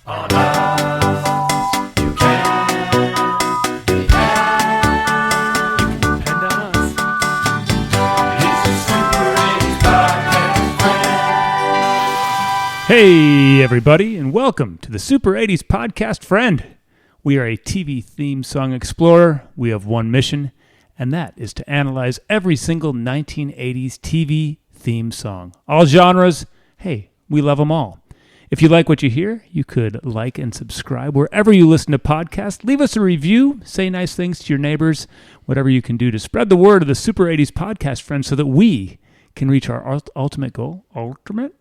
On us, you can depend on us. It's the Super 80s Podcast Friend. Hey, everybody, and welcome to the Super 80s Podcast Friend. We are a TV theme song explorer. We have one mission, and that is to analyze every single 1980s TV theme song. All genres, hey, we love them all. If you like what you hear, you could like and subscribe wherever you listen to podcasts. Leave us a review, say nice things to your neighbors, whatever you can do to spread the word of the Super 80s Podcast Friend so that we can reach our ultimate goal. Ultimate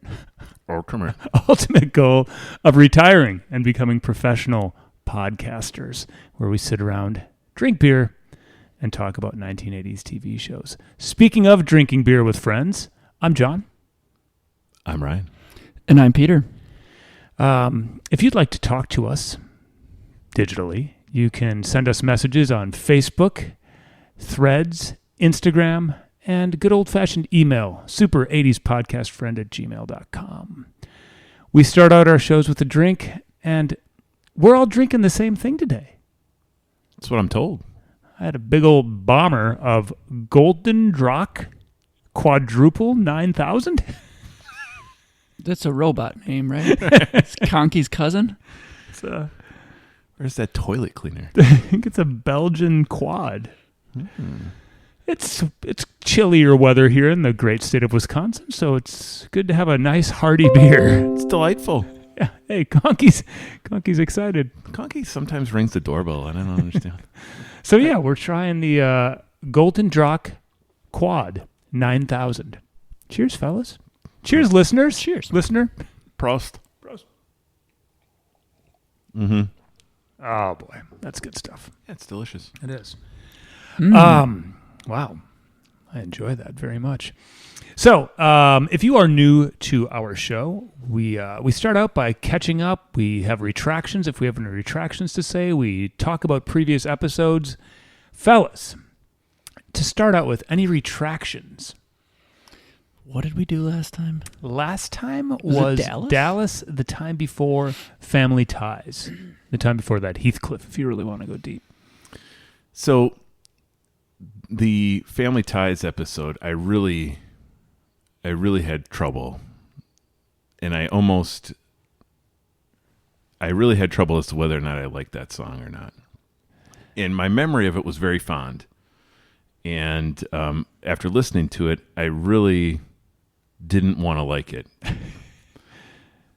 goal of retiring and becoming professional podcasters, where we sit around, drink beer, and talk about 1980s TV shows. Speaking of drinking beer with friends, I'm John. I'm Ryan. And I'm Peter. If you'd like to talk to us digitally, you can send us messages on Facebook, Threads, Instagram, and good old-fashioned email, super80spodcastfriend@gmail.com. We start out our shows with a drink, and we're all drinking the same thing today. That's what I'm told. I had a big old bomber of Golden Drac Quadruple 9000. That's a robot name, right? It's Conky's cousin. Where's that toilet cleaner? I think it's a Belgian quad. It's chillier weather here in the great state of Wisconsin, so it's good to have a nice hearty beer. It's delightful. Yeah. Hey, Conky's excited. Conky sometimes rings the doorbell. I don't understand. So yeah, we're trying the Golden Drac Quad 9000. Cheers, fellas. Cheers, listeners. Cheers. Listener. Prost. Oh, boy. That's good stuff. Yeah, it's delicious. It is. Mm. Wow. I enjoy that very much. So, if you are new to our show, we start out by catching up. We have retractions. If we have any retractions to say, we talk about previous episodes. Fellas, to start out with, any retractions? What did we do last time? Last time Was it Dallas, the time before Family Ties. The time before that, Heathcliff, if you really want to go deep. So, the Family Ties episode, I really had trouble. And I really had trouble as to whether or not I liked that song or not. And my memory of it was very fond. And after listening to it, I really didn't want to like it.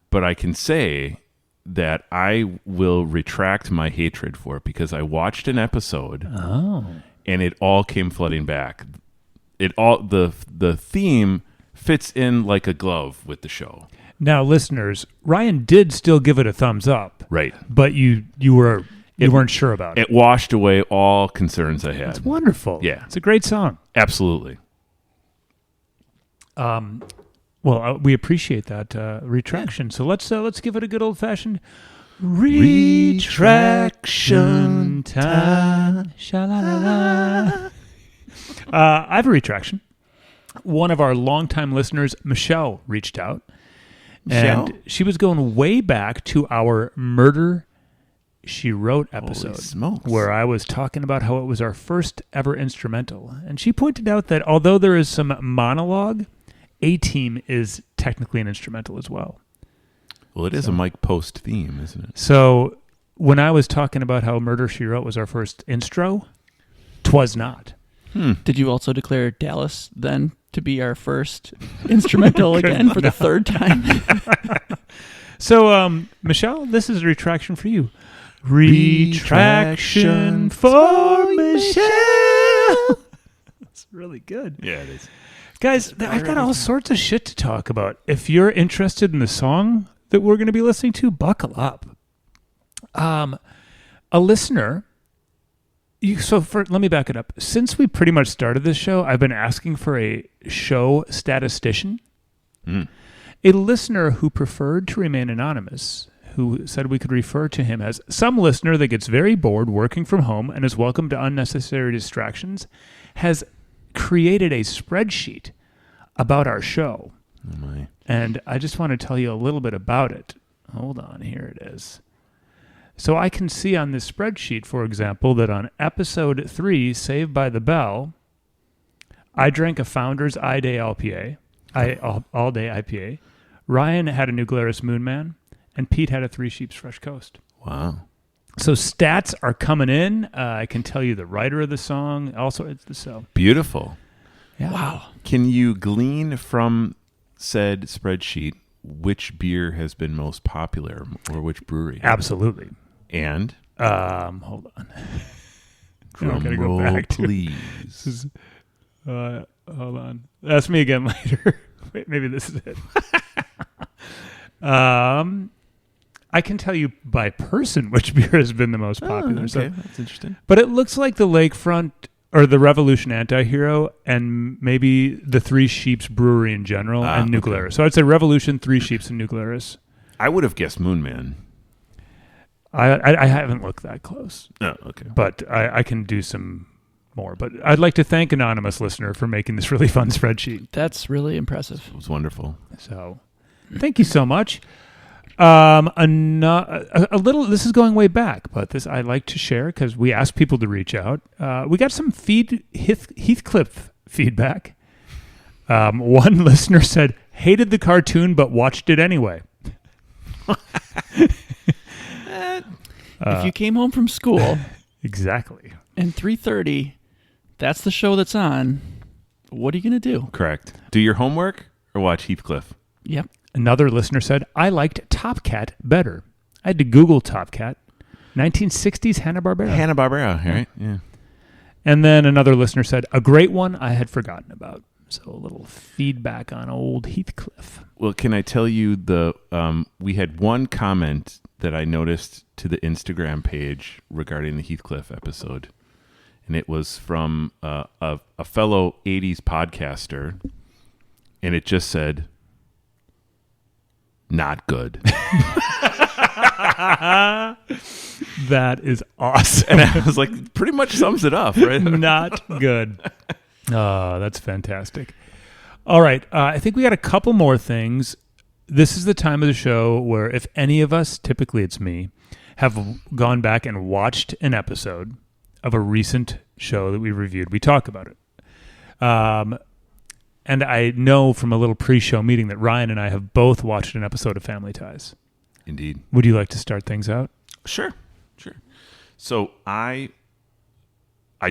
But I can say that I will retract my hatred for it because I watched an episode and it all came flooding back. The theme fits in like a glove with the show. Now, listeners, Ryan did still give it a thumbs up. Right. But you weren't sure about it. It washed away all concerns I had. It's wonderful. Yeah. It's a great song. Absolutely. We appreciate that retraction. Yeah. So let's give it a good old-fashioned retraction time. Sha-la-la-la. I have a retraction. One of our longtime listeners, Michelle, reached out. And she was going way back to our Murder, She Wrote episode, where I was talking about how it was our first ever instrumental. And she pointed out that although there is some monologue, A-Team is technically an instrumental as well. Well, it is a Mike Post theme, isn't it? So when I was talking about how Murder, She Wrote was our first instro, 'twas not. Did you also declare Dallas then to be our first instrumental again for the third time? So, Michelle, this is a retraction for you. Retraction for Michelle. That's really good. Yeah, it is. Guys, I've got all sorts of shit to talk about. If you're interested in the song that we're going to be listening to, buckle up. A listener... let me back it up. Since we pretty much started this show, I've been asking for a show statistician. A listener who preferred to remain anonymous, who said we could refer to him as some listener that gets very bored working from home and is welcome to unnecessary distractions, has created a spreadsheet about our show. Oh my. And I just want to tell you a little bit about it. Hold on, here it is. So I can see on this spreadsheet, for example, that on episode 3, Saved by the Bell, I drank a Founder's All Day IPA. Ryan had a New Glarus Moon Man, and Pete had a Three Sheeps Fresh Coast. Wow. So stats are coming in. I can tell you the writer of the song. Also, it's the so. Beautiful. Yeah. Wow. Can you glean from said spreadsheet which beer has been most popular or which brewery? Absolutely. And Hold on. drum gotta go roll, back to- please. Hold on. Ask me again later. Wait, maybe this is it. I can tell you by person which beer has been the most popular. Okay, So, that's interesting. but it looks like the Lakefront or the Revolution Antihero and maybe the Three Sheeps Brewery in general and New okay. Glarus. So I'd say Revolution, Three Sheeps, and New Glarus. I would have guessed Moon Man. I haven't looked that close, Oh, okay. but I can do some more. But I'd like to thank anonymous listener for making this really fun spreadsheet. That's really impressive. It was wonderful. So thank you so much. A little, this is going way back, but this I like to share because we asked people to reach out. We got some Heathcliff feedback. One listener said, hated the cartoon, but watched it anyway. If you came home from school Exactly. and 3:30, that's the show that's on, what are you going to do? Correct. Do your homework or watch Heathcliff. Yep. Another listener said, I liked Top Cat better. I had to Google Top Cat. 1960s Hanna-Barbera. Hanna-Barbera, right? Yeah. And then another listener said, a great one I had forgotten about. So a little feedback on old Heathcliff. Well, can I tell you we had one comment that I noticed to the Instagram page regarding the Heathcliff episode, and it was from a fellow 80s podcaster, and it just said, not good. That is awesome. And I was like, pretty much sums it up, right? Not good. Oh, that's fantastic. All right. I think we got a couple more things. This is the time of the show where if any of us, typically it's me, have gone back and watched an episode of a recent show that we reviewed, we talk about it. And I know from a little pre-show meeting that Ryan and I have both watched an episode of Family Ties. Indeed. Would you like to start things out? Sure. So I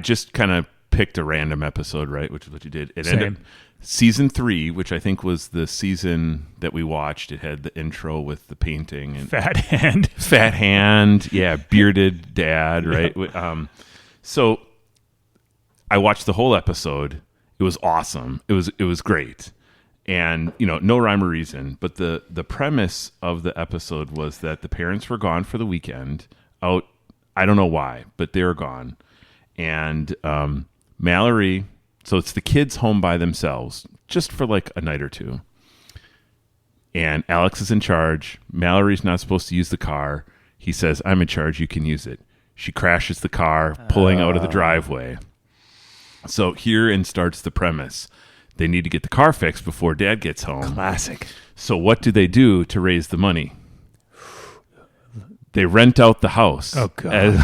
just kind of picked a random episode, right? Which is what you did. It ended up season 3, which I think was the season that we watched. It had the intro with the painting and Fat hand. yeah, bearded dad, right? So I watched the whole episode. It was awesome. It was great. And, no rhyme or reason, but the premise of the episode was that the parents were gone for the weekend out. I don't know why, but they were gone. And Mallory, so it's the kids home by themselves just for like a night or two. And Alex is in charge. Mallory's not supposed to use the car. He says, I'm in charge. You can use it. She crashes the car, pulling out of the driveway. So herein starts the premise. They need to get the car fixed before Dad gets home. Classic. So what do they do to raise the money? They rent out the house. Oh, God.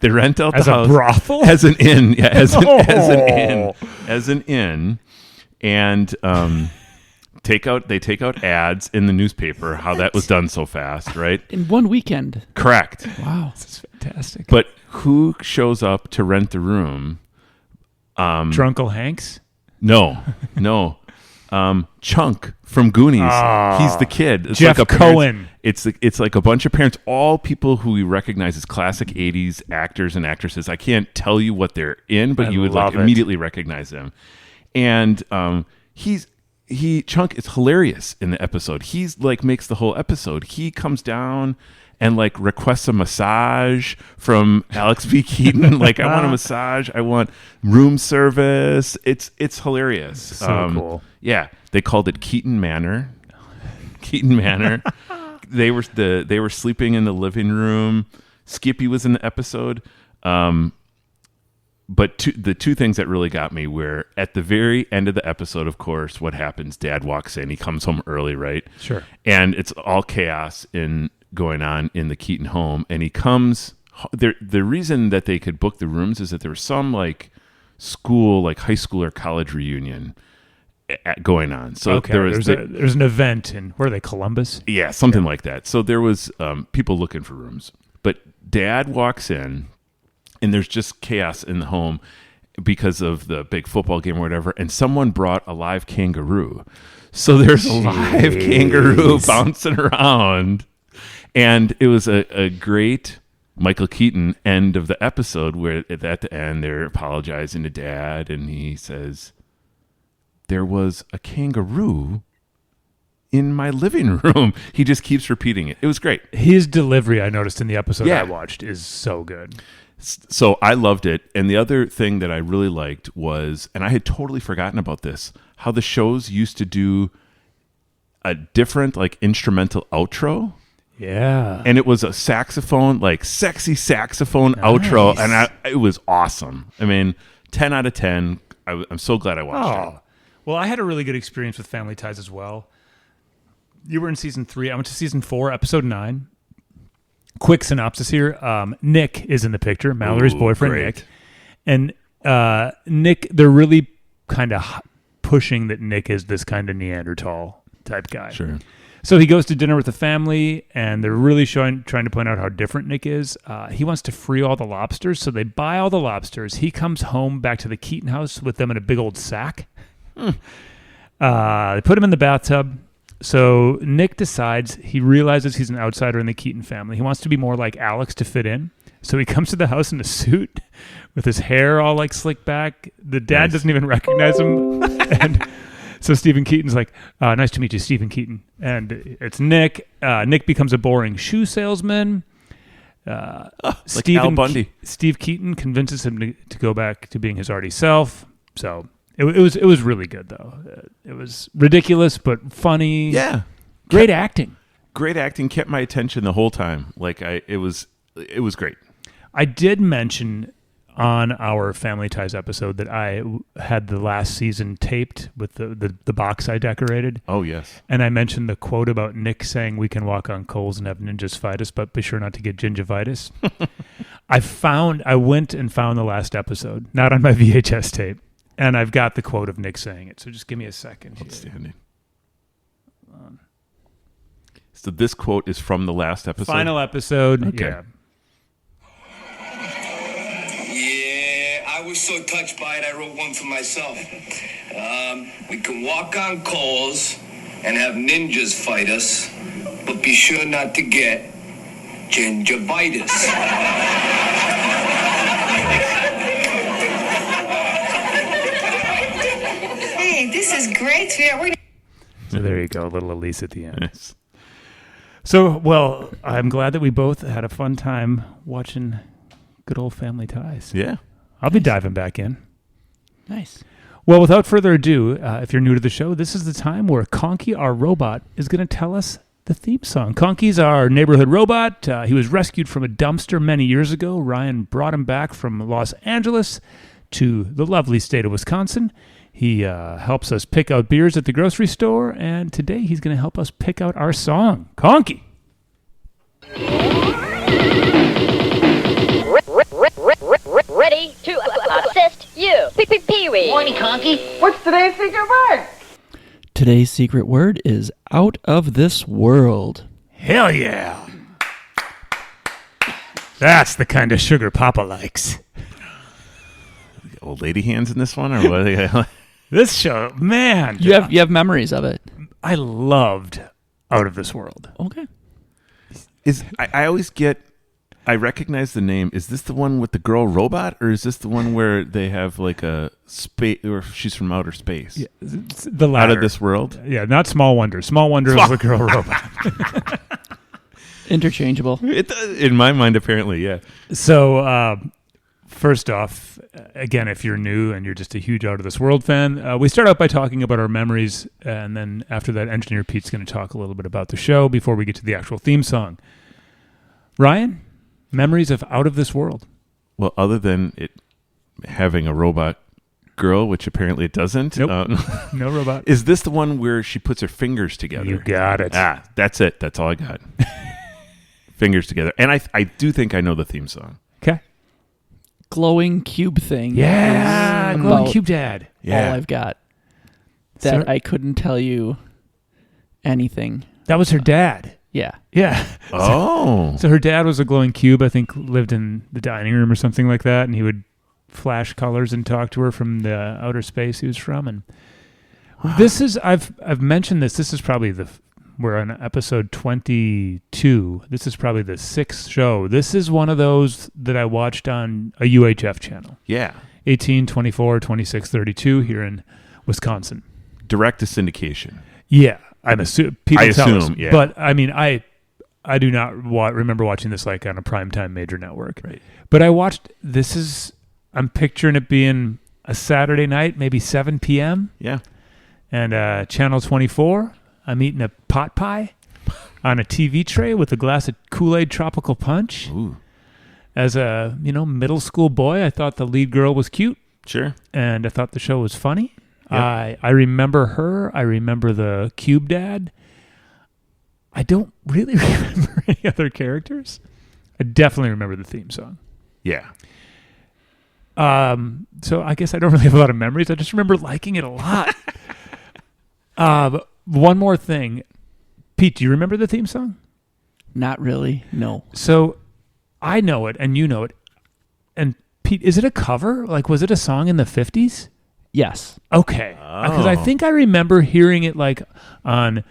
They rent out As the a house brothel? as an inn. Yeah, as an Oh. inn, and they take out ads in the newspaper. How that was done so fast, right? In one weekend. Correct. Wow. This is fantastic. But who shows up to rent the room? Drunkle Hanks? No. Chunk from Goonies. He's the kid. It's Jeff like a parents- Cohen. It's like a bunch of parents, all people who we recognize as classic 80s actors and actresses. I can't tell you what they're in, but I you would love it. immediately recognize them. And Chunk is hilarious in the episode. He's like makes the whole episode. He comes down and like requests a massage from Alex B. Keaton. Like, I want a massage. I want room service. It's hilarious. So cool. Yeah, they called it Keaton Manor. Keaton Manor. They were sleeping in the living room. Skippy was in the episode. the two things that really got me were at the very end of the episode, of course, what happens? Dad walks in. He comes home early, right? Sure. And it's all chaos going on in the Keaton home. And he comes. The reason that they could book the rooms is that there was some like school, like high school or college reunion going on. So okay, there's an event in where are they, Columbus? Yeah, something like that. So there was people looking for rooms, but Dad walks in. And there's just chaos in the home because of the big football game or whatever. And someone brought a live kangaroo. So there's a live kangaroo bouncing around. And it was a great Michael Keaton end of the episode where at the end they're apologizing to Dad. And he says, there was a kangaroo in my living room. He just keeps repeating it. It was great. His delivery, I noticed in the episode I watched, is so good. So I loved it. And the other thing that I really liked was, and I had totally forgotten about this, how the shows used to do a different like instrumental outro. Yeah. And it was a saxophone, like sexy saxophone outro. And it was awesome. I mean, 10 out of 10. I'm so glad I watched it. Well, I had a really good experience with Family Ties as well. You were in season 3. I went to season 4, episode 9. Quick synopsis here. Nick is in the picture, Mallory's boyfriend, great. Nick. And Nick, they're really kind of pushing that Nick is this kind of Neanderthal type guy. Sure. So he goes to dinner with the family, and they're really trying to point out how different Nick is. He wants to free all the lobsters, so they buy all the lobsters. He comes home back to the Keaton house with them in a big old sack. They put him in the bathtub. So Nick decides, he realizes he's an outsider in the Keaton family. He wants to be more like Alex to fit in. So he comes to the house in a suit with his hair all like slicked back. The dad doesn't even recognize him. And so Stephen Keaton's like, nice to meet you, Stephen Keaton. And it's Nick. Nick becomes a boring shoe salesman. Like Al Bundy. Steve Keaton convinces him to go back to being his arty self. So it was really good, though. It was ridiculous, but funny. Yeah. Great acting. Great acting. Kept my attention the whole time. Like it was great. I did mention on our Family Ties episode that I had the last season taped with the box I decorated. Oh, yes. And I mentioned the quote about Nick saying we can walk on coals and have ninjas fight us, but be sure not to get gingivitis. I went and found the last episode, not on my VHS tape, and I've got the quote of Nick saying it. So just give me a second here. Outstanding. So this quote is from the last episode? Final episode. Okay. Yeah. I was so touched by it, I wrote one for myself. We can walk on coals and have ninjas fight us, but be sure not to get gingivitis. Hey, this is great. So there you go, a little Elise at the end. Yes. So, well, I'm glad that we both had a fun time watching good old Family Ties. Yeah. I'll be diving back in. Nice. Well, without further ado, if you're new to the show, this is the time where Conky, our robot, is going to tell us the theme song. Conky's our neighborhood robot. He was rescued from a dumpster many years ago. Ryan brought him back from Los Angeles to the lovely state of Wisconsin. He helps us pick out beers at the grocery store, and today he's going to help us pick out our song. Conky! Ready to assist you. Pee-wee. Morning, Conky. What's today's secret word? Today's secret word is out of this world. Hell yeah! That's the kind of sugar Papa likes. Old lady hands in this one, or what? This show, man. You have memories of it. I loved Out of This World. Okay. I always get. I recognize the name. Is this the one with the girl robot, or is this the one where they have like a space, or she's from outer space? Yeah, it's the latter. Out of This World? Yeah, not Small Wonder. Small Wonder is the girl robot. Interchangeable. In my mind, apparently, yeah. So, first off, again, if you're new and you're just a huge Out of This World fan, we start out by talking about our memories, and then after that, Engineer Pete's going to talk a little bit about the show before we get to the actual theme song. Ryan, memories of Out of This World. Well, other than it having a robot girl, which apparently it doesn't. Nope. No robot. Is this the one where she puts her fingers together? You got it. That's it. That's all I got. Fingers together. And I do think I know the theme song. Okay. Glowing cube thing. Yeah, is glowing about cube dad. Yeah. all I've got. That So- I couldn't tell you anything. That was her dad. Yeah. Yeah. Oh. So her dad was a glowing cube, I think lived in the dining room or something like that, and he would flash colors and talk to her from the outer space he was from. And this is I've mentioned this. This is probably we're on episode 22. This is probably the 6th show. This is one of those that I watched on a UHF channel. Yeah. 18, 24, 26, 32 here in Wisconsin. Direct to syndication. Yeah. I'm assuming people I tell us, assume, yeah. but I mean, I do not remember watching this like on a primetime major network. Right. But I watched. I'm picturing it being a Saturday night, maybe 7 p.m. Yeah. and channel 24. I'm eating a pot pie on a TV tray with a glass of Kool-Aid Tropical Punch. Ooh. As a middle school boy, I thought the lead girl was cute, Sure. and I thought the show was funny. Yep. I remember her. I remember the cube dad. I don't really remember any other characters. I definitely remember the theme song. Yeah. So I guess I don't really have a lot of memories. I just remember liking it a lot. But one more thing. Pete, do you remember the theme song? Not really. No. So I know it and you know it. And Pete, is it a cover? Like, was it a song in the 50s? Yes. Okay. Because I think I remember hearing it like on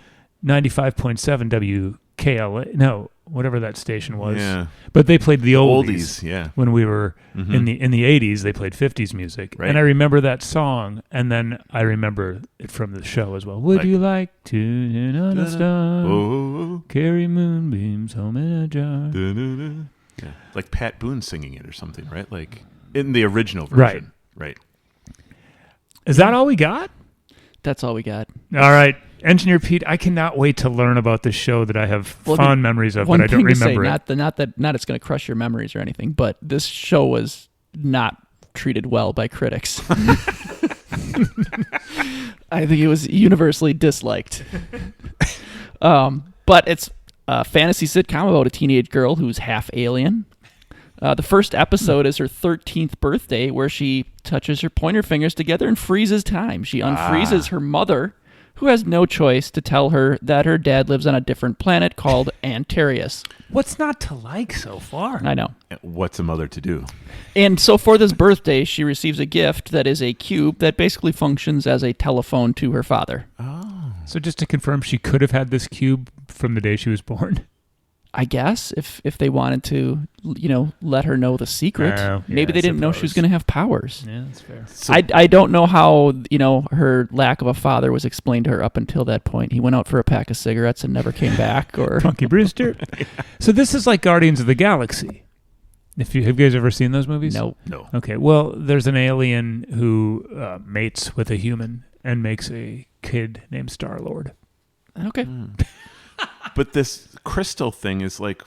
95.7 WKLA. No, whatever that station was. Yeah. But they played the oldies. Yeah. When we were in the 80s, they played 50s music. Right. And I remember that song, and then I remember it from the show as well. Would you like to in on a star, Oh. carry moonbeams home in a jar? Yeah. Like Pat Boone singing it or something, right? Like in the original version. Right. Is that all we got? That's all we got. All right. Engineer Pete, I cannot wait to learn about this show that I have fond memories of, One but I don't thing to say, remember it. not it's going to crush your memories or anything, but this show was not treated well by critics. I think it was universally disliked. But it's a fantasy sitcom about a teenage girl who's half alien. The first episode is her 13th birthday, where she touches her pointer fingers together and freezes time. She unfreezes her mother, who has no choice to tell her that her dad lives on a different planet called Antarius. What's not to like so far? I know. What's a mother to do? And so for this birthday, she receives a gift that is a cube that basically functions as a telephone to her father. So just to confirm, she could have had this cube from the day she was born. I guess if they wanted to, let her know the secret. Maybe I they didn't know she was suppose. going to have powers. Yeah, that's fair. So, I don't know how, her lack of a father was explained to her up until that point. He went out for a pack of cigarettes and never came back. Or Punky Brewster. So this is like Guardians of the Galaxy. Have you guys ever seen those movies? No. Okay, well, there's an alien who mates with a human and makes a kid named Star-Lord. Okay. but this crystal thing is like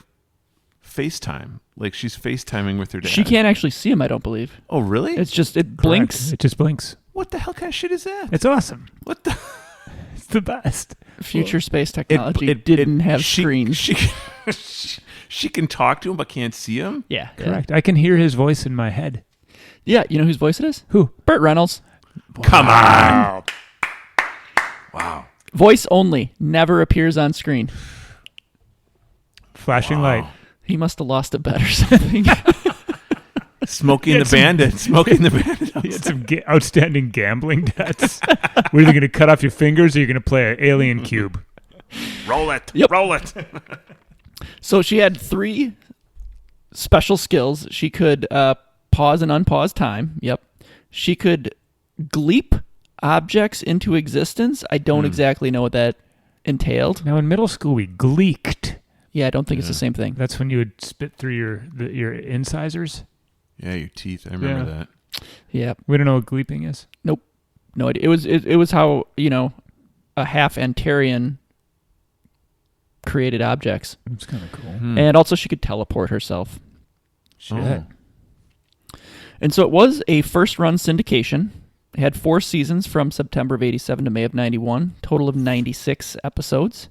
FaceTime. Like she's FaceTiming with her dad. She can't actually see him, I don't believe. Oh, really? It's just, it blinks. It just blinks. What the hell kind of shit is that? It's awesome. What the? It's the best. Future space technology didn't have screens. She can talk to him but can't see him? Yeah. Correct. I can hear his voice in my head. Yeah, you know whose voice it is? Who? Burt Reynolds. Come on. Wow. Voice only. Never appears on screen. Flashing light. He must have lost a bet or something. Smoking the Bandit. Smoking the Bandit. He had some outstanding gambling debts. We're either going to cut off your fingers or you're going to play an alien cube. Roll it. Yep. Roll it. So she had 3 special skills. She could pause and unpause time. Yep. She could gleep objects into existence. I don't exactly know what that entailed. Now, in middle school, we gleeked. Yeah, I don't think it's the same thing. That's when you would spit through your incisors. Yeah, your teeth. I remember that. Yeah. We don't know what gleeping is. Nope. No idea. It was how, a half Antarian created objects. It's kind of cool. And also she could teleport herself. Shit. And so it was a first-run syndication. It had 4 seasons from September of 87 to May of 91, total of 96 episodes.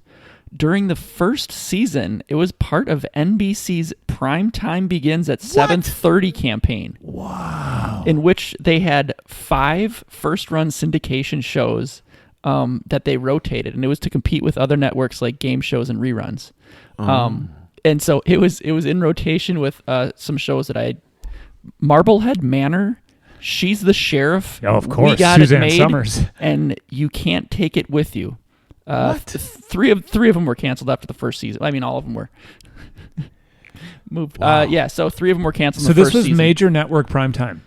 During the first season, it was part of NBC's Prime Time Begins at 7:30 campaign. Wow. In which they had 5 first-run syndication shows that they rotated, and it was to compete with other networks like game shows and reruns. And so it was in rotation with some shows that Marblehead Manor, She's the Sheriff. Oh, of course. We Got Suzanne It Made, Summers. And You Can't Take It With You. Three of them were canceled after the first season. I mean, all of them were moved. Wow. So 3 of them were canceled. So in the this first was season. major network prime time.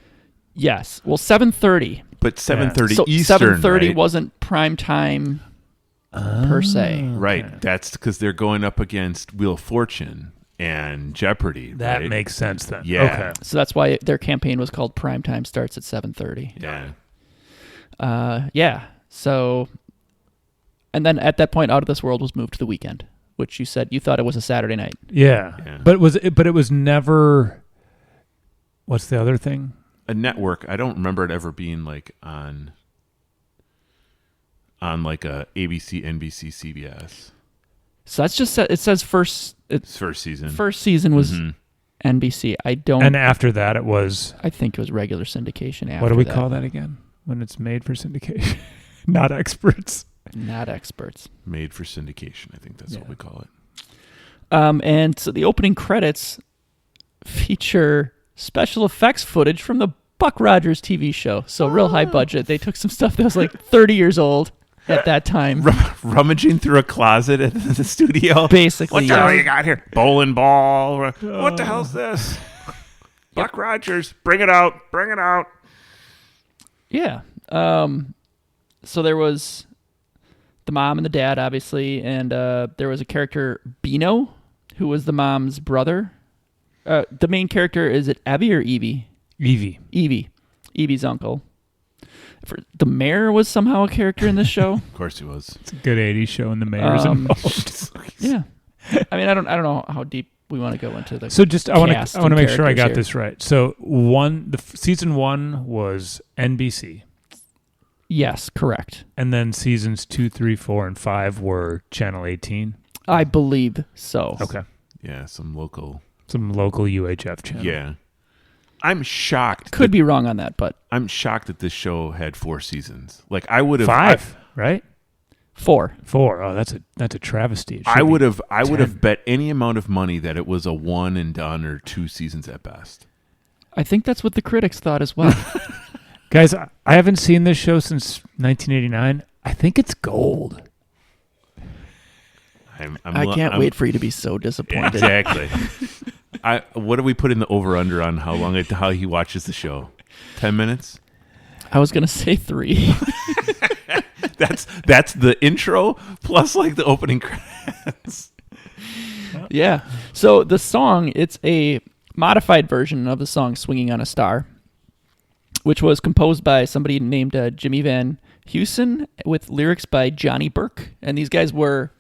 Yes. Well, 7:30. But 7:30 So Eastern, 7:30 right? wasn't prime time per se. Right. That's because they're going up against Wheel of Fortune and Jeopardy. That right? makes sense then. Yeah. Okay. So that's why their campaign was called Prime Time Starts at 7:30. Yeah. So, and then at that point, Out of This World was moved to the weekend, which you said you thought it was a Saturday night. Yeah. But it was never. What's the other thing? A network. I don't remember it ever being like on like a ABC, NBC, CBS. So that's just it says first. It's first season. First season was NBC. I don't. And after that, it was. I think it was regular syndication. After What do we that. call that again? When it's made for syndication, not experts. Not experts. Made for syndication. I think that's what we call it. And so the opening credits feature special effects footage from the Buck Rogers TV show. So real high budget. They took some stuff that was like 30 years old at that time. Rummaging through a closet at the studio. Basically, What the hell you got here? Bowling ball. What the hell's this? Buck Rogers. Bring it out. Bring it out. Yeah. So there was the mom and the dad, obviously, and there was a character, Bino, who was the mom's brother. The main character, is it Evie or Evie? Evie. Evie's uncle. The mayor was somehow a character in this show. Of course he was. It's a good 80s show, and the mayor's involved. Yeah. I mean, I don't know how deep we want to go into the. So just I want cast to and make sure I got characters this right. So season 1 was NBC, here. Yes, correct. and then seasons 2, 3, 4, and 5 were Channel 18. I believe so. Okay, Yeah, some local. some local UHF channel. Yeah. I'm shocked. Could be wrong on that, but I'm shocked that this show had 4 seasons. Like I would have 5, right? 4. 4. Oh, that's a travesty. It should I be would have 10. bet any amount of money that it was a one and done or 2 seasons at best. I think that's what the critics thought as well. Guys, I haven't seen this show since 1989. I think it's gold. I can't wait for you to be so disappointed. Exactly. What do we put in the over under on how he watches the show? 10 minutes? I was gonna say 3. That's the intro plus like the opening credits. Yeah. So the song, it's a modified version of the song "Swinging on a Star," which was composed by somebody named Jimmy Van Heusen with lyrics by Johnny Burke, and these guys were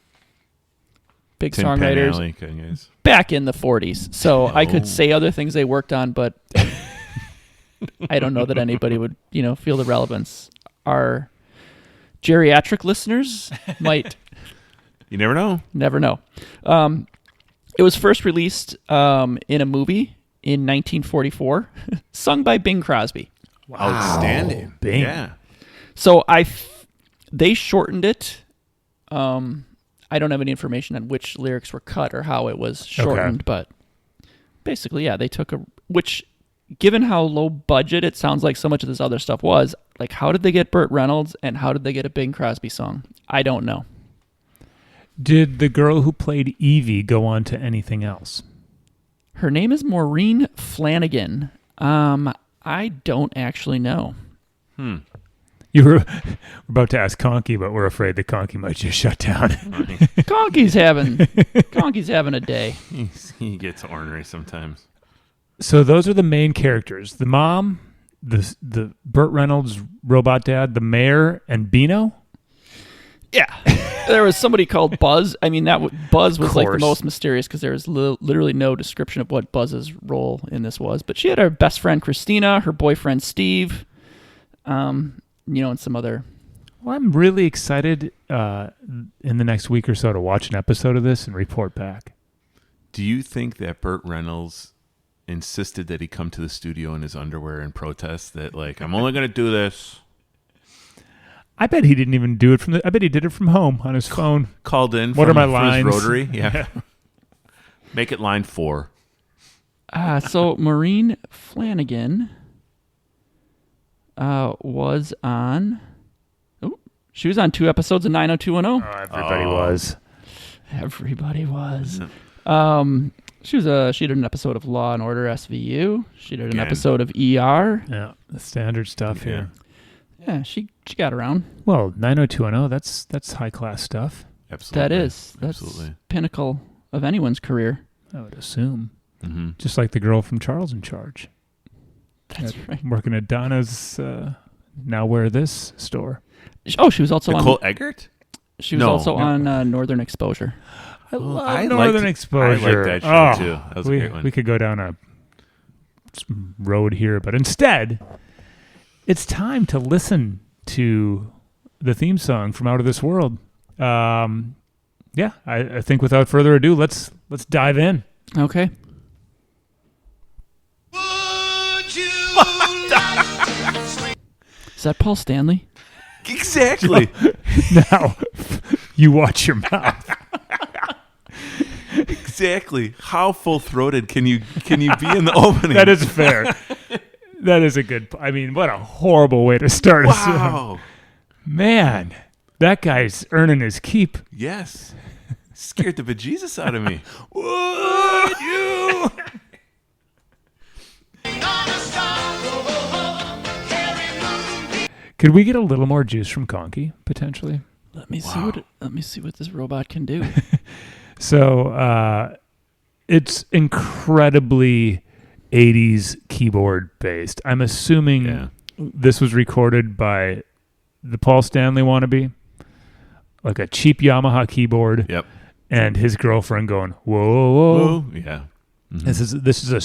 big Tin Pan songwriters Alley kind of guys. back in the 40s. So I could say other things they worked on, but I don't know that anybody would, feel the relevance. Our geriatric listeners might You never know. never know. It was first released in a movie in 1944, sung by Bing Crosby. Outstanding. Bing. Yeah. So they shortened it. I don't have any information on which lyrics were cut or how it was shortened, but basically, yeah, they took which, given how low budget it sounds like so much of this other stuff was, like how did they get Burt Reynolds and how did they get a Bing Crosby song? I don't know. Did the girl who played Evie go on to anything else? Her name is Maureen Flanagan. I don't actually know. You were about to ask Conky, but we're afraid that Conky might just shut down. Conky's having a day. He gets ornery sometimes. So those are the main characters: the mom, the Burt Reynolds robot dad, the mayor, and Bino. Yeah. There was somebody called Buzz. I mean, Buzz was like the course. most mysterious because there was literally no description of what Buzz's role in this was. But she had her best friend Christina, her boyfriend Steve, and some other. Well, I'm really excited in the next week or so to watch an episode of this and report back. Do you think that Burt Reynolds insisted that he come to the studio in his underwear and protest that, like, I'm only going to do this? I bet he didn't even do it I bet he did it from home on his phone. Called in What from, are my for lines? his rotary? Yeah. Make it line 4. So Maureen Flanagan was on. She was on 2 episodes of 90210. Everybody was. Everybody was. She did an episode of Law and Order SVU. She did an Again. episode of ER. Yeah, the standard stuff here. Yeah, she got around. Well, 90210, that's high class stuff. Absolutely. That's Absolutely. pinnacle of anyone's career. I would assume. Mm-hmm. Just like the girl from Charles in Charge. That's right. Working at Donna's Now Wear This store. Oh, she was also Nicole on. Eggert? She was No, also no. on Northern Exposure. I love I Northern liked- Exposure. I like that show, too. That was a we, great one. We could go down a road here, but instead, it's time to listen to the theme song from Out of This World. I think without further ado, let's dive in. Okay. Is that Paul Stanley? Exactly. Now, you watch your mouth. Exactly. How full-throated can you be in the opening? That is fair. That is a good. I mean, what a horrible way to start a song. Wow. Man, that guy's earning his keep. Yes. Scared the bejesus out of me. Would you? Could we get a little more juice from Conky potentially? Let me see what this robot can do. So it's incredibly 80s keyboard based. I'm assuming this was recorded by the Paul Stanley wannabe, like a cheap Yamaha keyboard. Yep. And his girlfriend going, whoa, whoa, whoa. Oh, yeah. Mm-hmm. This is a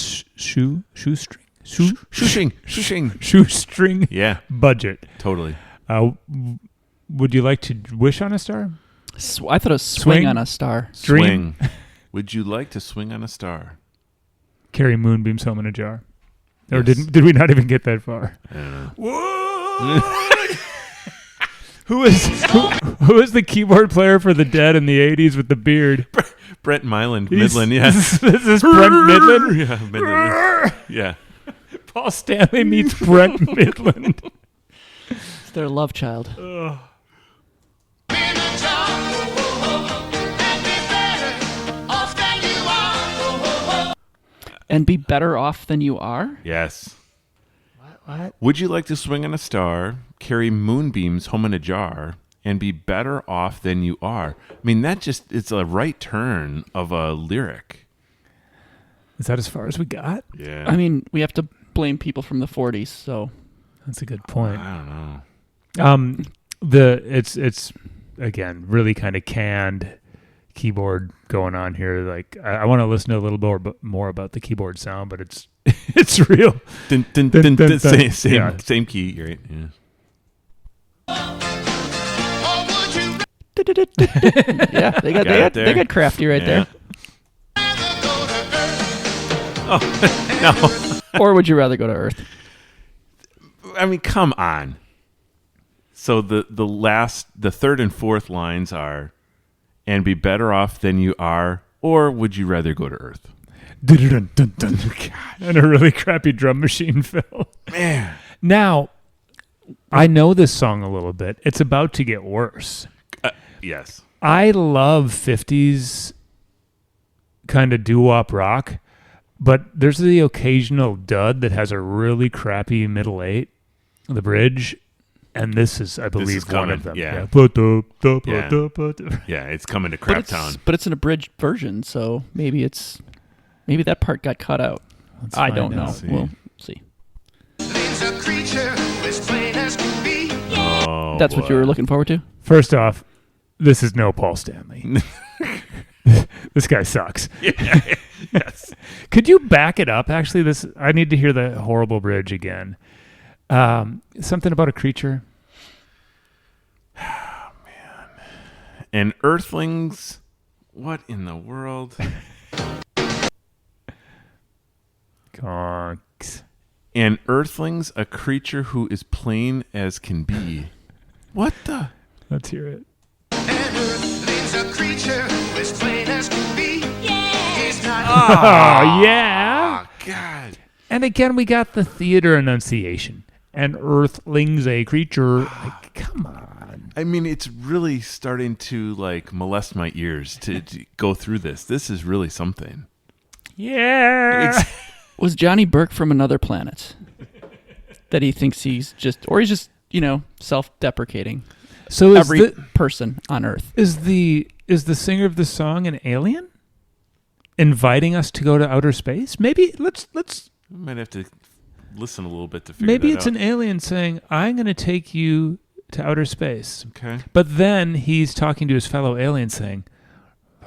shoestring Yeah. budget. Totally. Would you like to wish on a star? I thought it was swing on a star. Dream. Swing. Would you like to swing on a star? Carry moonbeams home in a jar. Or Yes. did we not even get that far? I don't know. What? Who is the keyboard player for the Dead in the 80s with the beard? Brent Midland. He's- Midland, yeah. This is Brent Midland? Yeah, Midland. Yeah. Paul Stanley meets Brent Midland. It's their love child. And be better off than you are? Yes. What? Would you like to swing on a star, carry moonbeams home in a jar, and be better off than you are? I mean, it's a right turn of a lyric. Is that as far as we got? Yeah. I mean, we have to blame people from the 40s, so. That's a good point. I don't know. It's again really kind of canned keyboard going on here. Like I want to listen to a little more about the keyboard sound, but it's real. Dun, dun, Dun, dun, dun, dun. dun. Same, Yeah. same key, right? Yeah. Yeah, they Got it there. got crafty right Yeah. there. No. Or would you rather go to Earth? I mean, come on. So the third and fourth lines are, and be better off than you are, or would you rather go to Earth? Dun, dun, dun, dun. God, and a really crappy drum machine fill. Man. Now, I know this song a little bit. It's about to get worse. Yes. I love 50s kind of doo-wop rock, but there's the occasional dud that has a really crappy middle eight, the bridge, and this is, I believe, one coming, of them. yeah. Yeah. Yeah, it's coming to Crap Town. But it's an abridged version, so maybe that part got cut out. I don't know. See. We'll see. Oh, That's what you were looking forward to? First off, this is no Paul Stanley. This guy sucks. Yes. Could you back it up? Actually, I need to hear the horrible bridge again. Something about a creature. Oh, man. And earthlings. What in the world? Conks. And earthlings, a creature who is plain as can be. What the? Let's hear it. And Earthling's a creature who is plain as can be. He's not. Oh, yeah. Oh, God. And again, we got the theater enunciation. And earthlings, a creature. Like, come on. I mean, it's really starting to like molest my ears to go through this. This is really something. Yeah. Was Johnny Burke from another planet? That he thinks he's just self-deprecating. So is Every person on Earth. Is the singer of the song an alien? Inviting us to go to outer space? Maybe let's We might have to listen a little bit to figure maybe that it's out. an alien saying, "I'm going to take you to outer space." Okay. But then he's talking to his fellow alien saying,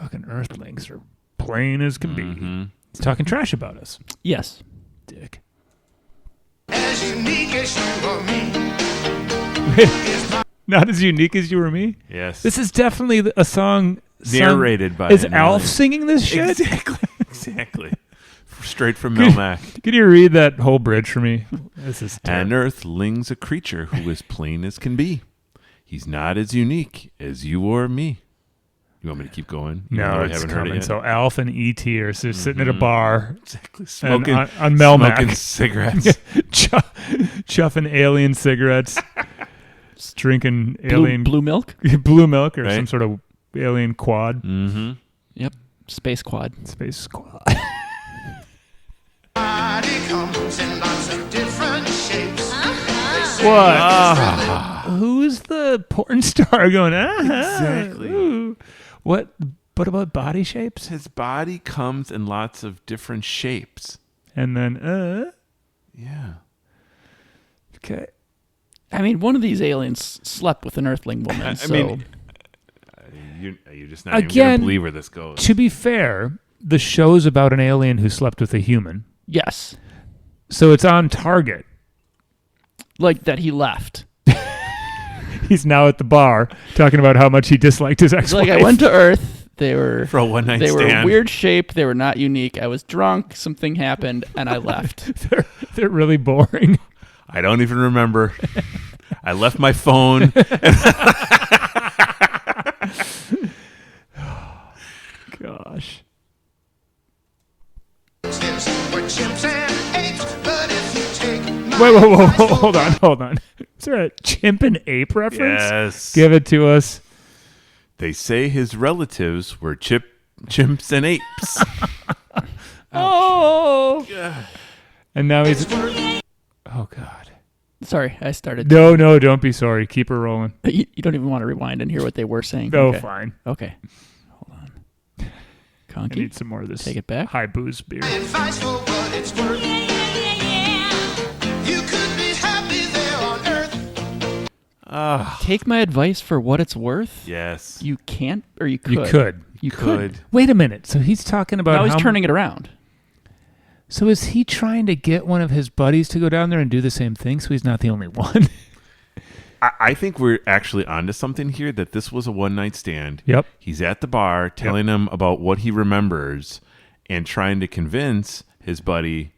"Fucking earthlings are plain as can Mm-hmm. be." He's talking trash about us. Yes. Dick. As unique as you or me. Not as unique as you or me. Yes. This is definitely a song narrated by Is an Alf alien. singing this shit? Exactly. Straight from Melmac. Could you read that whole bridge for me? This is An terrible. earthling's a creature who is plain as can be. He's not as unique as you or me. You want me to keep going? Even though No, I it's haven't heard it coming. yet? So Alf and E.T. are just sitting at a bar. Exactly. And Smoking, on Melmac. smoking cigarettes. Chuffing alien cigarettes. Drinking alien Blue milk? blue milk or Right. some sort of alien quad. Mm-hmm. Yep. Space quad. Space squad. Body comes in lots of different shapes. What? Who's the porn star going, Exactly. ooh. What about body shapes? His body comes in lots of different shapes. And then, Yeah. okay. I mean, one of these aliens slept with an Earthling woman. I so mean, you're just not even going Again, to believe where this goes. To be fair, the show's about an alien who slept with a human. yes, So it's on target. like that he left. He's now at the bar talking about how much he disliked his It's ex-wife. like I went to Earth. They were For a one-night They were stand. weird shape. They were not unique. I was drunk. Something happened, and I left. They're really boring. I don't even remember. I left my phone. Gosh. We're chimps and apes, but if you take my Whoa. Hold on. Is there a chimp and ape reference? Yes. Give it to us. They say his relatives were chimps and apes. Oh. And now he's... Oh, God. Sorry, I started. No, don't be sorry. Keep her rolling. You don't even want to rewind and hear what they were saying. No, okay. fine. Okay. Hold on. I Conky, need some more of this take it back. high booze beer. advice for what it's worth. You could be happy there on Earth. Take my advice for what it's worth. Yes. You can't, or you could. You could. You could. Wait a minute. So he's talking about Now he's how- turning it around. So is he trying to get one of his buddies to go down there and do the same thing so he's not the only one? I think we're actually onto something here, that this was a one-night stand. Yep. He's at the bar telling him about what he remembers and trying to convince his buddy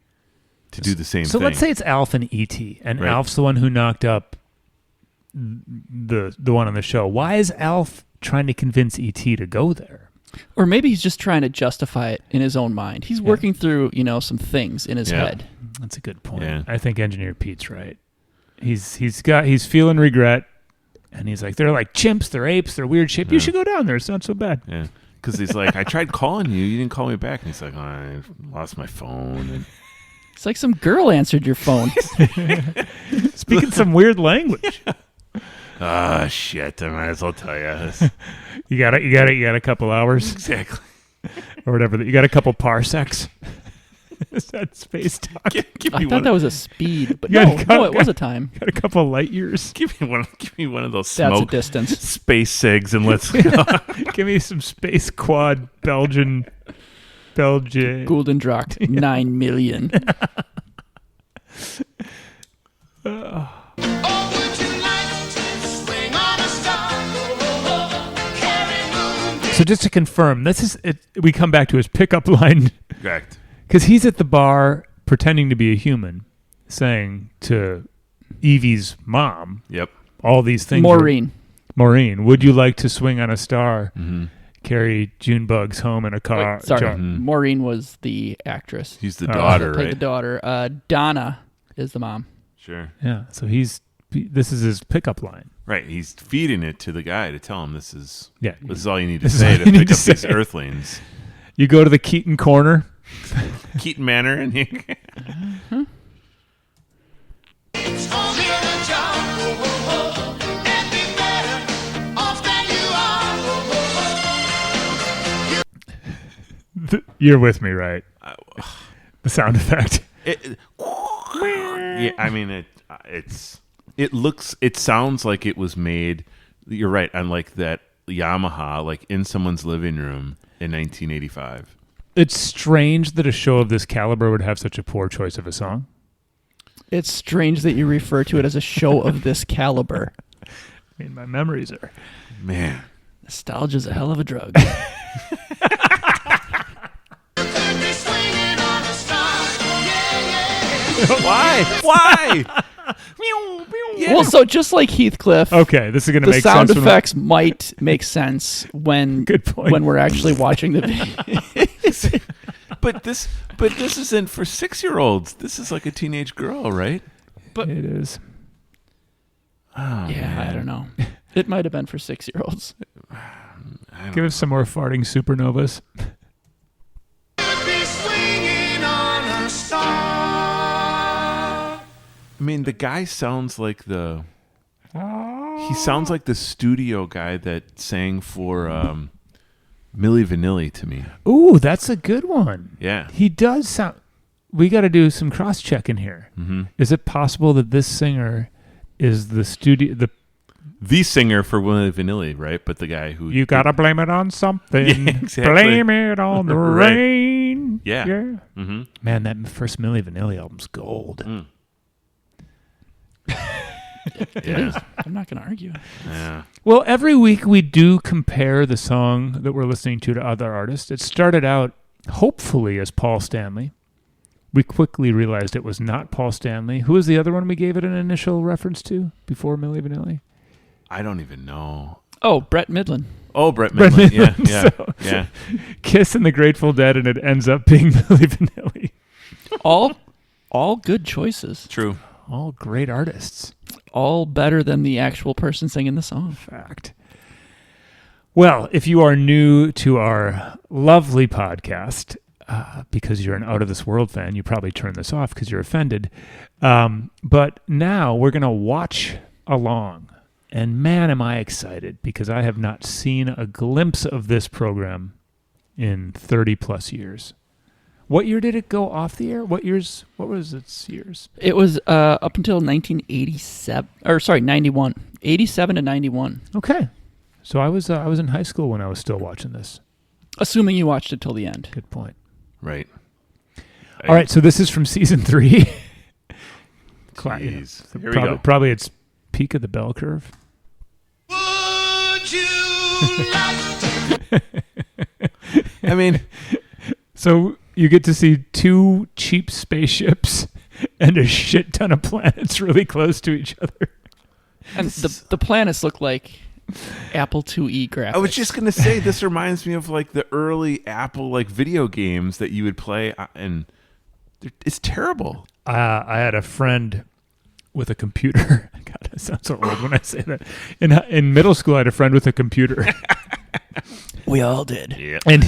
to do the same So thing. let's say it's Alf and E.T. and Right. Alf's the one who knocked up the one on the show. Why is Alf trying to convince E.T. to go there? Or maybe he's just trying to justify it in his own mind. He's working through, some things in his Yeah. head. That's a good point. Yeah. I think Engineer Pete's right. He's feeling regret, and he's like, they're like chimps, they're apes, they're weird shape. You should go down there. It's not so bad. Yeah. Because he's like, I tried calling you. You didn't call me back. And he's like, I lost my phone. And It's like some girl answered your phone. Speaking some weird language. shit. I might as well tell you. You got a couple hours Exactly. or whatever. You got a couple parsecs. Is that space talk? Give I me thought one. that was a speed, but Yeah, no, it was a time. Got a couple light years. Give me one of those That's a smoke distance. space cigs and let's go. Give me some space quad Belgian. Golden dropped 9 million. So just to confirm, this is it. We come back to his pickup line Correct. because he's at the bar pretending to be a human, saying to Evie's mom Yep. all these things. Maureen. Maureen, would you like to swing on a star? Mm-hmm. Carry June bugs home in a car. Wait, sorry, Mm-hmm. Maureen was the actress. He's the daughter, Played right? the daughter. Donna is the mom. Sure. Yeah. So this is his pickup line. Right. He's feeding it to the guy to tell him this is all you need to This is say all to you need pick to up these say. earthlings. You go to the Keaton corner. Keaton Manor and he You're with me, right? The sound effect. Yeah, I mean it sounds like it was made, you're right, on like that Yamaha, like in someone's living room in 1985. It's strange that a show of this caliber would have such a poor choice of a song. It's strange that you refer to it as a show of this caliber. I mean, my memories are. Man. Nostalgia's a hell of a drug. Why? Well, so just like Heathcliff, Okay, this is going to the make sound sense. effects might make sense when Good point. when we're actually watching the video. But this isn't for 6-year-olds. This is like a teenage girl, right? It is. Yeah, I don't know. It might have been for 6-year-olds. Give us some more farting supernovas. I mean, the guy sounds like he sounds like the studio guy that sang for Milli Vanilli to me. Ooh, that's a good one. Yeah. He does sound. We got to do some cross checking here. Mm-hmm. Is it possible that this singer is the The singer for Milli Vanilli, right? But the guy who You gotta blame it on something. Yeah, exactly. Blame it on the Right. rain. Yeah. Mm-hmm. Man, that first Milli Vanilli album's gold. Mm. It Yeah. is. I'm not going to argue. Yeah. Well, every week we do compare the song that we're listening to other artists. It started out hopefully as Paul Stanley. We quickly realized it was not Paul Stanley. Who was the other one we gave it an initial reference to before Milli Vanilli? I don't even know. Oh, Brett Midland. Oh, Brett Brett Midland. Yeah, Midland. yeah, So- yeah. Kiss and the Grateful Dead, and it ends up being Milli Vanilli. All good choices. True. All great artists. All better than the actual person singing the song. Fact. Well, if you are new to our lovely podcast, because you're an Out of This World fan, you probably turn this off because you're offended. But now we're going to watch along. And man, am I excited because I have not seen a glimpse of this program in 30 plus years. What year did it go off the air? What was its years? It was up until 1987, or sorry, 91. 87 to 91. Okay. So I was in high school when I was still watching this. Assuming you watched it till the end. Good point. Right. All right, so this is from season 3. Jeez. Here we go. Probably its peak of the bell curve. Would you I mean, So you get to see 2 cheap spaceships and a shit ton of planets really close to each other. And the planets look like Apple IIe graphics. I was just gonna say this reminds me of like the early Apple like video games that you would play, and it's terrible. I had a friend with a computer. God, that sounds so old when I say that. In middle school, I had a friend with a computer. We all did. Yeah. And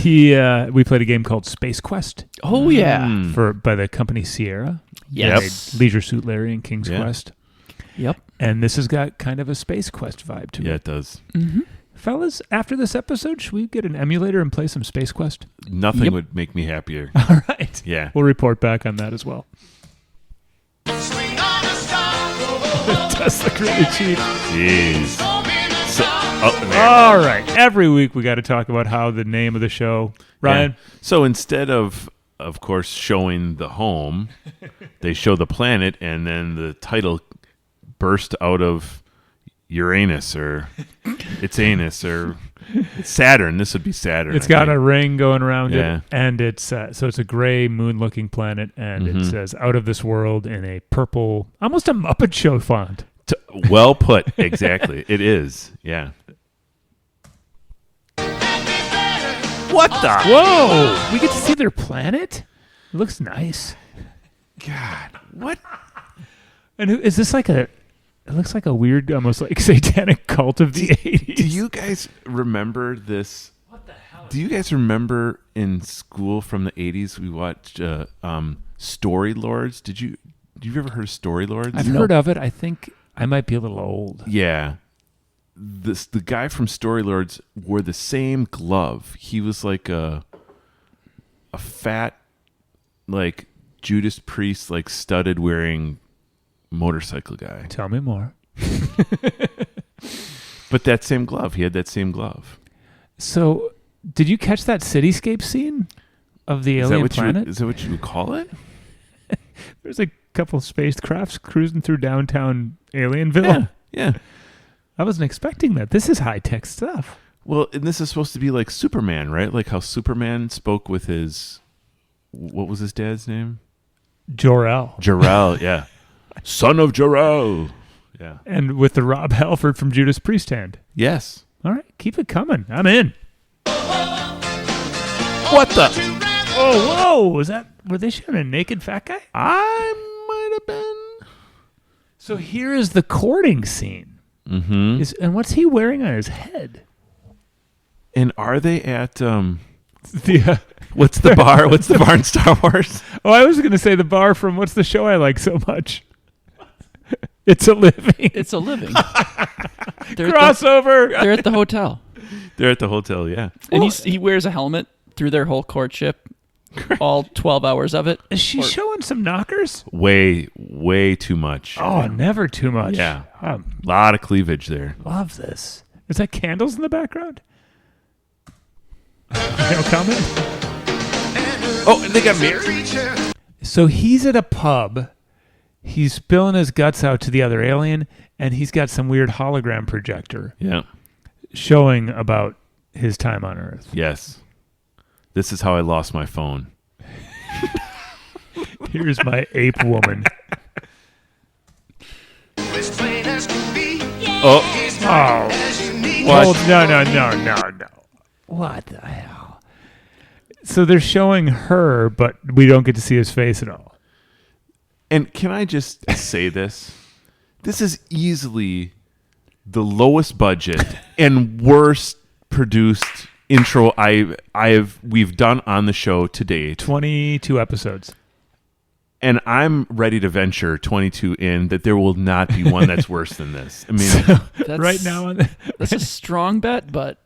we played a game called Space Quest Oh, yeah. by the company Sierra. Yes. They made Leisure Suit Larry and King's Yeah. Quest. Yep. And this has got kind of a Space Quest vibe to Yeah, it. it does. Mm-hmm. fellas, after this episode, should we get an emulator and play some Space Quest? Nothing Yep. would make me happier. All right. Yeah. We'll report back on that as well. It does look really cheap. Jeez. So, there. All right. Every week we got to talk about how the name of the show. Ryan? Yeah. So instead of course, showing the home, they show the planet, and then the title burst out of Uranus, or it's anus, or it's Saturn. This would be Saturn. It's I got think. a ring going around Yeah. it, and it's so it's a gray moon-looking planet, and it says "out of this world" in a purple, almost a Muppet Show font. Well put. Exactly. It is. Yeah. What the? Whoa! We get to see their planet. It looks nice. God. What? And is this like a? It looks like a weird, almost like satanic cult of the 80s. Do you guys remember this? What the hell? Do you guys remember in school from the 80s we watched Story Lords? Did you ever heard of Story Lords? I've heard of it. I think I might be a little old. Yeah. The guy from Story Lords wore the same glove. He was like a fat, like Judas Priest, like studded wearing motorcycle guy. Tell me more. But that same glove. He had that same glove. So, did you catch that cityscape scene of the alien planet? Is that what you would call it? There's a couple spacecrafts cruising through downtown Alienville. Yeah. I wasn't expecting that. This is high-tech stuff. Well, and this is supposed to be like Superman, right? Like how Superman spoke with his... What was his dad's name? Jor-El. Jor-El, yeah. Son of Jor-El. Yeah. And with the Rob Halford from Judas Priest hand. Yes. All right, keep it coming. I'm in. What the? Oh, whoa. Were they showing a naked fat guy? I might have been. So here is the courting scene. Mm-hmm. And what's he wearing on his head? And are they at... The, What's the bar? What's the bar in Star Wars? oh, I was going to say the bar from what's the show I like so much? It's a Living. It's a living. Crossover. They're at the hotel. They're at the hotel, yeah. And he wears a helmet through their whole courtship, all 12 hours of it. Is she showing some knockers? Way too much. Oh, never too much. Yeah. A lot of cleavage there. Love this. Is that candles in the background? No comment? Oh, and they got married? So he's at a pub. He's spilling his guts out to the other alien, and he's got some weird hologram projector Yeah. showing about his time on Earth. Yes. This is how I lost my phone. Here's my ape woman. Oh. Oh. What? Oh, no. What the hell? So they're showing her, but we don't get to see his face at all. And can I just say this? This is easily the lowest budget and worst produced intro we've done on the show to date. 22 episodes. And I'm ready to venture 22 in that there will not be one that's worse than this. I mean, That's, Right now, That's a strong bet, but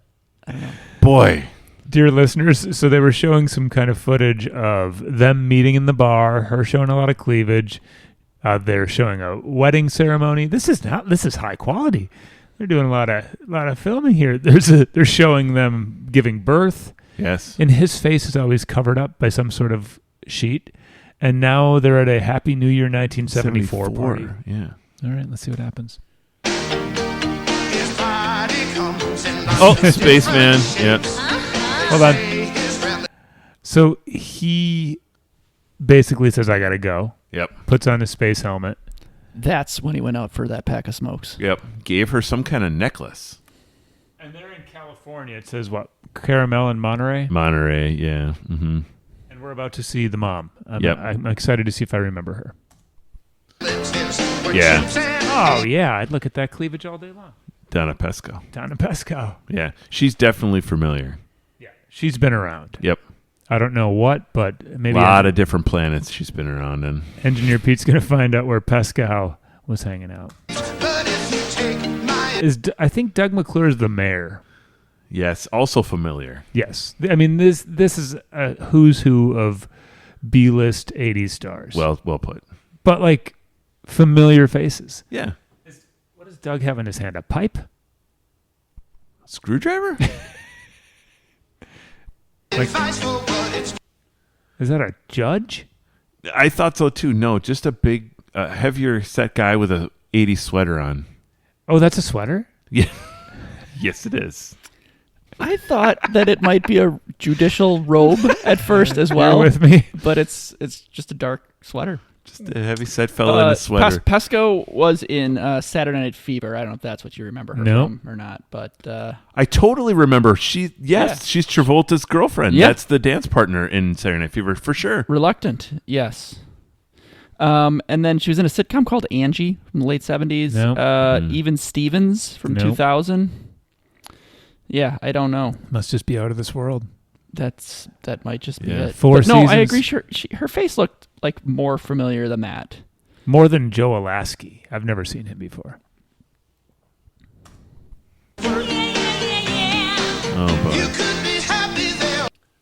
I don't know. boy. dear listeners, so they were showing some kind of footage of them meeting in the bar, her showing a lot of cleavage. They're showing a wedding ceremony. This is high quality. They're doing a lot of filming here. They're showing them giving birth. Yes. And his face is always covered up by some sort of sheet. And now they're at a Happy New Year 1974 party. Yeah. All right, let's see what happens. Oh, Spaceman. Yeah. Hold on. So he basically says, I got to go. Yep. Puts on his space helmet. That's when he went out for that pack of smokes. Yep. Gave her some kind of necklace. And they're in California. It says what? Caramel and Monterey? Monterey, yeah. Mm-hmm. And we're about to see the mom. Yep. I'm excited to see if I remember her. Yeah. Oh, yeah. I'd look at that cleavage all day long. Donna Pesco. Donna Pesco. Yeah. She's definitely familiar. Yeah. She's been around. Yep. I don't know what, but maybe A lot of different planets she's been around in. Engineer Pete's going to find out where Pascal was hanging out. I think Doug McClure is the mayor. Yes, also familiar. Yes. I mean, this is a who's who of B-list 80s stars. Well put. But, like, familiar faces. Yeah. What does Doug have in his hand? A pipe? Screwdriver? Like, is that a judge? I thought so too. No, just a big, heavier set guy with a 80s sweater on. Oh, that's a sweater? Yeah. Yes, it is. I thought that it might be a judicial robe at first as well. You're with me? But it's just a dark sweater. Just a heavy set fella in a sweater. Pesco was in Saturday Night Fever. I don't know if that's what you remember her from or not, but I totally remember. She's Travolta's girlfriend. Yeah. That's the dance partner in Saturday Night Fever for sure. Reluctant, yes. And then she was in a sitcom called Angie from the late 70s. Nope. Even Stevens from Nope. 2000. Yeah, I don't know. Must just be out of this world. That might just be Yeah. it. Four But no, I seasons. agree. Her face looked like more familiar than that. More than Joe Alasky. I've never seen him before. Oh, boy.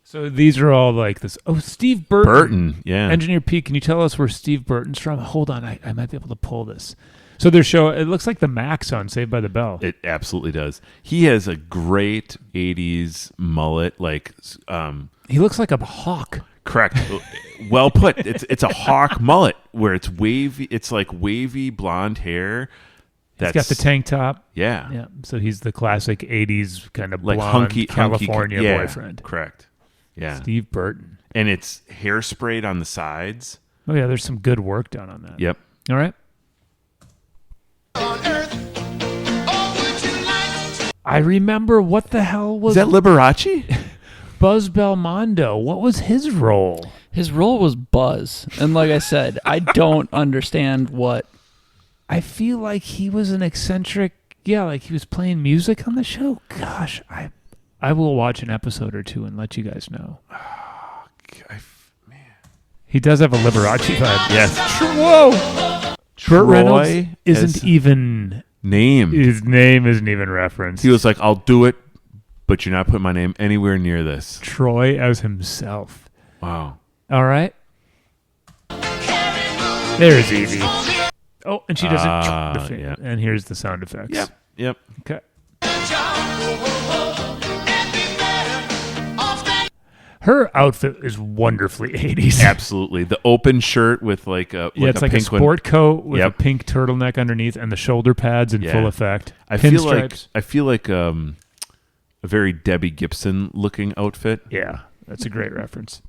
So these are all like this. Oh, Steve Burton. Burton, yeah. Engineer Pete, can you tell us where Steve Burton's from? Hold on, I might be able to pull this. So their show, it looks like the Max on Saved by the Bell. It absolutely does. He has a great 80s mullet, like He looks like a hawk. correct. Well put. It's a hawk mullet where it's wavy. It's like wavy blonde hair. He's got the tank top. Yeah. Yeah. So he's the classic 80s kind of Like blonde hunky California yeah, boyfriend. Correct. Yeah. Steve Burton. And it's hairsprayed on the sides. Oh, yeah, there's some good work done on that. Yep. All right. I remember what the hell was Is that Liberace? Buzz Belmondo? What was his role? His role was Buzz. And like I said, I don't understand what... I feel like he was an eccentric, like he was playing music on the show. Gosh, I will watch an episode or two and let you guys know. He does have a Liberace vibe. Yes. Whoa! Burt Reynolds isn't as even... Name. His name isn't even referenced. He was like, I'll do it, but you're not putting my name anywhere near this. Troy as himself. Wow. All right. There's Evie. Oh, and she doesn't. Yeah. And here's the sound effects. Yep. Okay. Her outfit is wonderfully 80s. Absolutely. The open shirt with like a It's like a pink sport coat with Yep. a pink turtleneck underneath and the shoulder pads in Yeah. full effect. I feel like Pinstripes. a very Debbie Gibson looking outfit. Yeah, that's a great reference.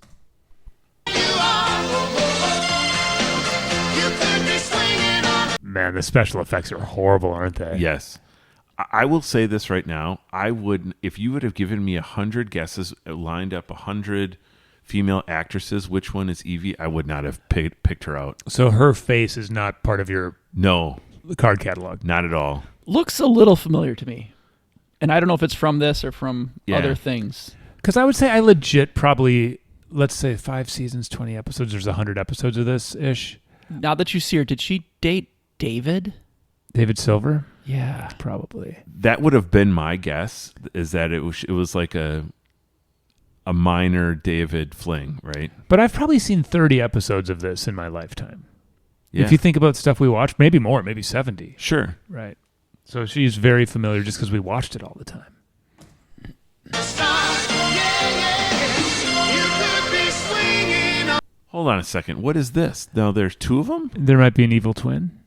Man, the special effects are horrible, aren't they? Yes. I will say this right now. I would, if you would have given me 100 guesses, lined up 100 female actresses, which one is Evie, I would not have picked her out. So her face is not part of your No, card catalog. not at all. Looks a little familiar to me. And I don't know if it's from this or from Yeah. other things. Because I would say I legit probably, let's say 5 seasons, 20 episodes. There's 100 episodes of this-ish. Now that you see her, did she date David? David Silver? Yeah. Probably. That would have been my guess. Is that it was like a minor David fling, right? But I've probably seen 30 episodes of this in my lifetime. Yeah. If you think about stuff we watched, maybe more, maybe 70. Sure. Right. So she's very familiar just because we watched it all the time. Hold on a second. What is this? No, there's two of them? There might be an evil twin.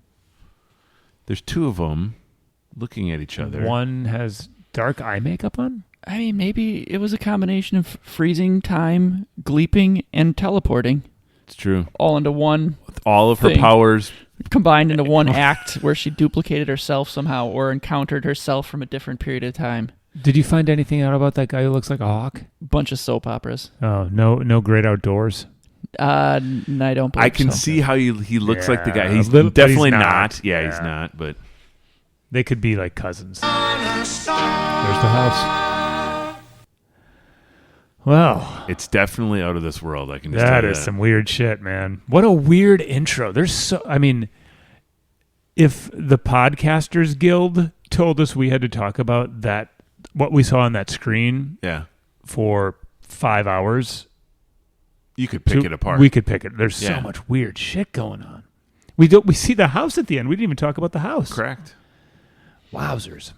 There's two of them looking at each other. One has dark eye makeup on. I mean, maybe it was a combination of freezing time, gleeping, and teleporting It's true. all into one, With all of her Thing. powers. combined into one act where she duplicated herself somehow or encountered herself from a different period of time. Did you find anything out about that guy who looks like a hawk? Bunch of soap operas. Oh, no great outdoors. I don't believe I can so. see how he looks like the guy. Yeah, He's a little- but definitely he's not. not. Yeah, he's Yeah. not. But They could be like cousins. There's the house. Well, it's definitely out of this world. I can just that tell you is some weird shit, man. What a weird intro. If the Podcasters Guild told us we had to talk about that what we saw on that screen Yeah. for 5 hours. You could pick it apart. We could pick it. There's Yeah. so much weird shit going on. We see the house at the end. We didn't even talk about the house. Correct. Wowzers.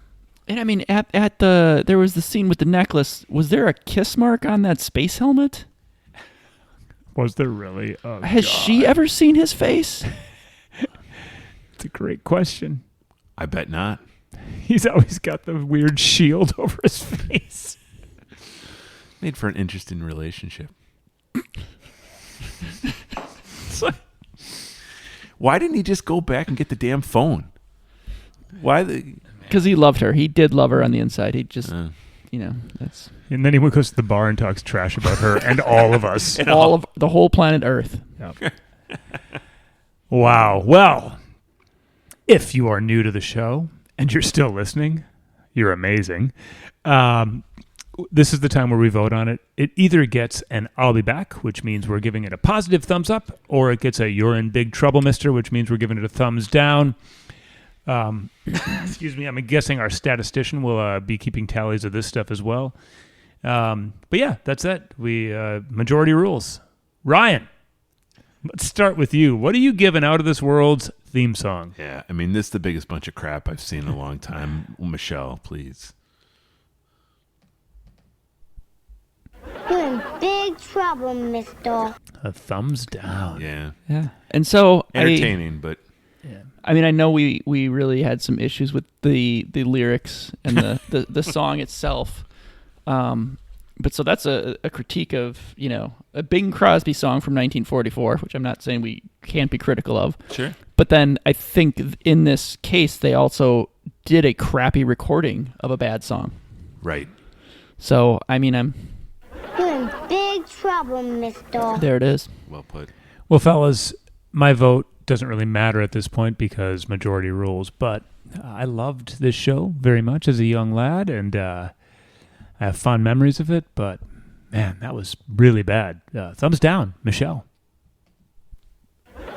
And I mean, there was the scene with the necklace. Was there a kiss mark on that space helmet? Was there really? Oh, Has she ever seen his face? It's a great question. I bet not. He's always got the weird shield over his face. Made for an interesting relationship. Why didn't he just go back and get the damn phone? Why the? Because he loved her. He did love her on the inside. He just, that's And then he goes to the bar and talks trash about her and all of us. all of the whole planet Earth. Yep. Wow. Well, if you are new to the show and you're still listening, you're amazing. This is the time where we vote on it. It either gets an I'll be back, which means we're giving it a positive thumbs up, or it gets a you're in big trouble, mister, which means we're giving it a thumbs down. Excuse me. I'm guessing our statistician will be keeping tallies of this stuff as well. But yeah, that's it. We majority rules. Ryan, let's start with you. What are you giving Out of This World's theme song? Yeah, I mean, this is the biggest bunch of crap I've seen in a long time. Michelle, please. You're in big trouble, mister. A thumbs down. Yeah. Yeah. And so Entertaining, but I mean, I know we really had some issues with the lyrics and the song itself. But so that's a critique of, a Bing Crosby song from 1944, which I'm not saying we can't be critical of. sure. But then I think in this case, they also did a crappy recording of a bad song. Right. So, I mean, You're in big trouble, mister. there it is. Well put. Well, fellas, my vote doesn't really matter at this point because majority rules, but I loved this show very much as a young lad, and I have fond memories of it, but man, that was really bad. Thumbs down, Michelle.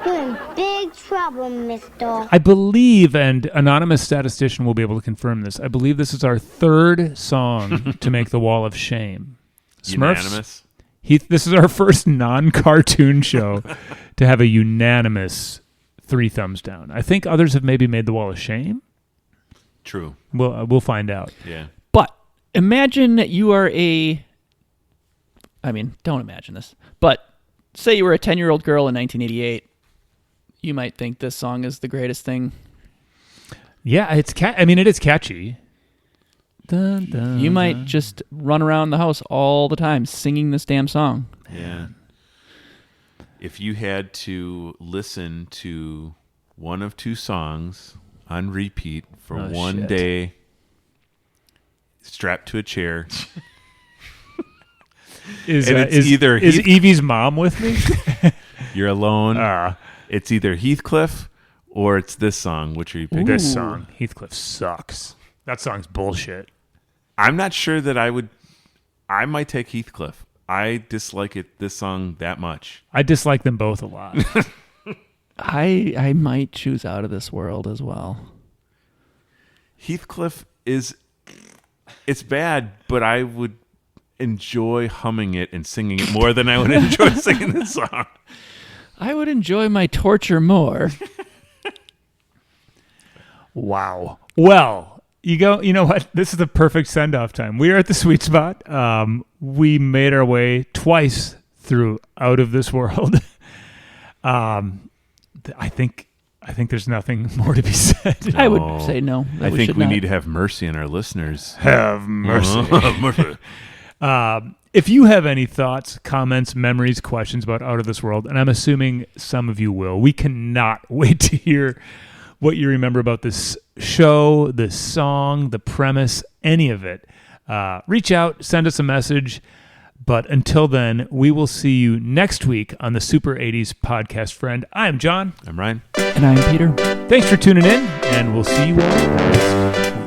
You're in big trouble, mister. I believe, and anonymous statistician will be able to confirm this, I believe this is our third song to make the Wall of Shame. Smurfs, Unanimous. this is our first non-cartoon show to have a unanimous 3 thumbs down. I think others have maybe made the Wall of Shame. True. We'll find out. Yeah. But imagine you are don't imagine this, but say you were a 10-year-old girl in 1988. You might think this song is the greatest thing. Yeah, it is catchy. Dun, dun, You might dun. just run around the house all the time singing this damn song. Yeah. If you had to listen to one of 2 songs on repeat for one shit. day, strapped to a chair, Is and it's either is Heath- Evie's mom with me? you're alone. It's either Heathcliff or it's this song. Which are you picking? This song, Heathcliff sucks. That song's bullshit. I'm not sure that I would. I might take Heathcliff. I dislike this song that much. I dislike them both a lot. I might choose Out of This World as well. Heathcliff it's bad, but I would enjoy humming it and singing it more than I would enjoy singing this song. I would enjoy my torture more. Wow. Well, you know what? This is the perfect send-off time. We are at the sweet spot. We made our way twice through Out of This World. I think there's nothing more to be said. I would say no. I think should we not. need to have mercy on our listeners. Have mercy. Mercy. If you have any thoughts, comments, memories, questions about Out of This World, and I'm assuming some of you will, we cannot wait to hear what you remember about this show, this song, the premise, any of it. Reach out, send us a message. But until then, we will see you next week on the Super 80s Podcast Friend. I'm John. I'm Ryan. And I'm Peter. Thanks for tuning in, and we'll see you all next week.